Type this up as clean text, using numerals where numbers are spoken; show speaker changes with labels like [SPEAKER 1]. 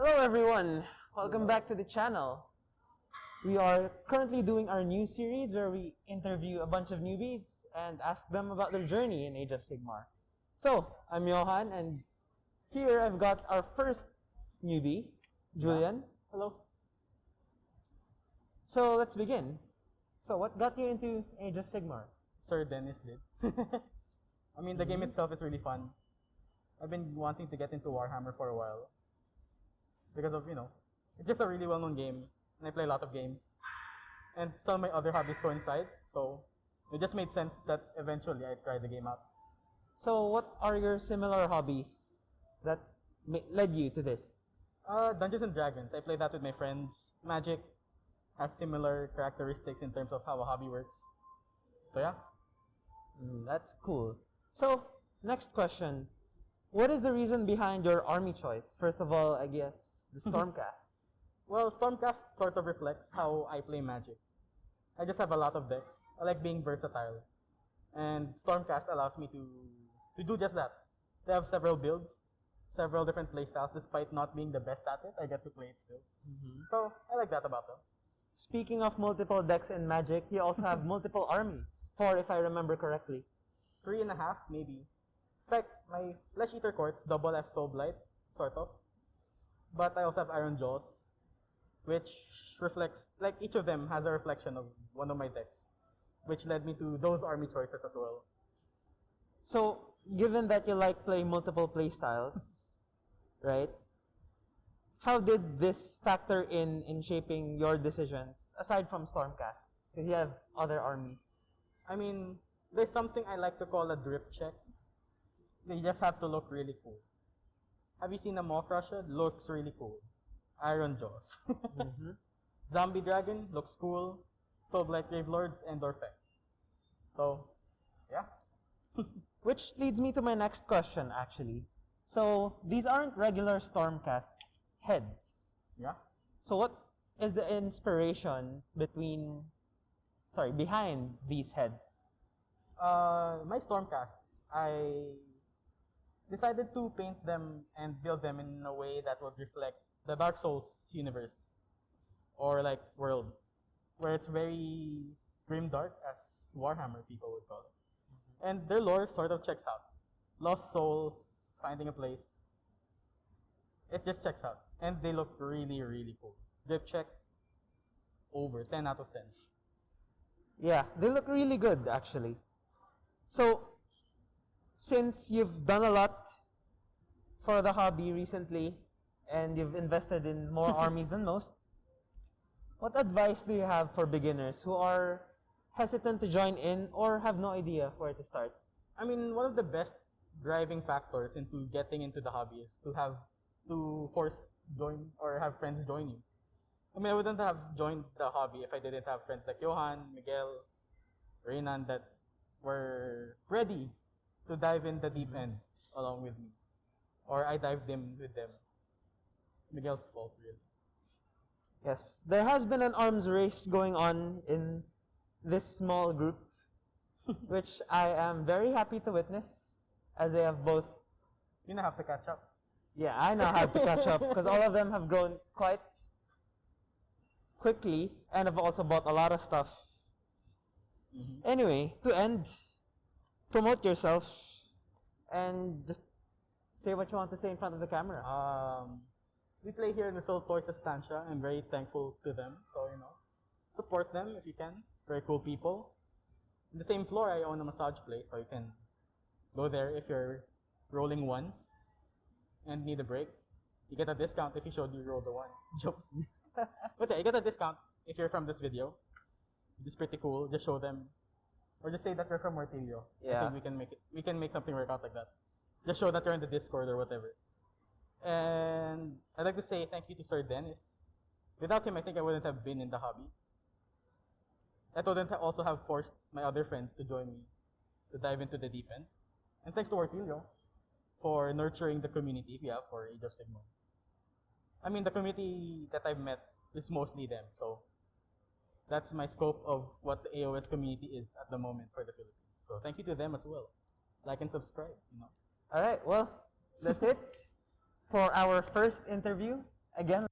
[SPEAKER 1] Hello everyone, welcome back to the channel. We are currently doing our new series where we interview a bunch of newbies and ask them about their journey in Age of Sigmar. So, I'm Johann and here I've got our first newbie, Jullian. Hello. So, let's begin. So, what got you into Age of Sigmar?
[SPEAKER 2] Sir Dennis did. I mean, the game itself is really fun. I've been wanting to get into Warhammer for a while. Because of, it's just a really well-known game. And I play a lot of games. And some of my other hobbies coincide. So, it just made sense that eventually I'd try the game out.
[SPEAKER 1] So, what are your similar hobbies that led you to this?
[SPEAKER 2] Dungeons and Dragons. I play that with my friends. Magic has similar characteristics in terms of how a hobby works. So, yeah.
[SPEAKER 1] That's cool. So, next question. What is the reason behind your army choice? First of all, I guess, the Stormcast.
[SPEAKER 2] Well, Stormcast sort of reflects how I play Magic. I just have a lot of decks. I like being versatile. And Stormcast allows me to do just that. They have several builds, several different playstyles. Despite not being the best at it, I get to play it still. So, I like that about them.
[SPEAKER 1] Speaking of multiple decks in Magic, you also have multiple armies. 4 if I remember correctly.
[SPEAKER 2] 3.5, maybe. In fact, my Flesh Eater Courts double F Soul Blight, sort of. But I also have Iron Jaws, which reflects, like each of them has a reflection of one of my decks, which led me to those army choices as well.
[SPEAKER 1] So, given that you like playing multiple playstyles, right? How did this factor in shaping your decisions, aside from Stormcast? Because you have other armies.
[SPEAKER 2] I mean, there's something I like to call a drip check. They just have to look really cool. Have you seen a Maw Crusher? Looks really cool. Iron Jaws. Zombie Dragon looks cool. Soul Blight Grave Lords and Dorfect. So, yeah.
[SPEAKER 1] Which leads me to my next question, actually. So, these aren't regular Stormcast heads.
[SPEAKER 2] Yeah.
[SPEAKER 1] So, what is the inspiration behind these heads?
[SPEAKER 2] My Stormcasts, I decided to paint them and build them in a way that would reflect the Dark Souls universe or like world, where it's very grimdark, as Warhammer people would call it. And their lore sort of checks out. Lost souls, finding a place. It just checks out. And they look really, really cool. Drip check, over 10 out of 10.
[SPEAKER 1] Yeah, they look really good, actually. So, since you've done a lot for the hobby recently, and you've invested in more armies than most, what advice do you have for beginners who are hesitant to join in or have no idea where to start?
[SPEAKER 2] I mean, one of the best driving factors into getting into the hobby is to have friends join you. I mean, I wouldn't have joined the hobby if I didn't have friends like Johann, Miguel, Renan that were ready to dive in the deep end along with me. Or I dived in with them. Miguel's fault, really.
[SPEAKER 1] Yes, there has been an arms race going on in this small group, which I am very happy to witness, as they have both.
[SPEAKER 2] You now have to catch up.
[SPEAKER 1] Yeah, I now have to catch up, because all of them have grown quite quickly, and have also bought a lot of stuff. Anyway, to end, promote yourself, and just say what you want to say in front of the camera.
[SPEAKER 2] We play here in the Soul Toys Estancia. I'm very thankful to them. So, support them if you can. Very cool people. In the same floor, I own a massage place, so you can go there if you're rolling one and need a break. You get a discount if you showed you rolled a one. Joke. But yeah, you get a discount if you're from this video. It's pretty cool. Just show them, or just say that you're from Wartilyo.
[SPEAKER 1] Yeah.
[SPEAKER 2] I think we can make something work out like that. Just show that you're in the Discord or whatever. And I'd like to say thank you to Sir Dennis. Without him, I think I wouldn't have been in the hobby. I wouldn't also have forced my other friends to join me to dive into the deep end. And thanks to Wartilyo for nurturing the community we have for Age of Sigmar. I mean, the community that I've met is mostly them, so that's my scope of what the AOS community is at the moment for the Philippines. So thank you to them as well. Like and subscribe,
[SPEAKER 1] Alright, well, that's it for our first interview. again,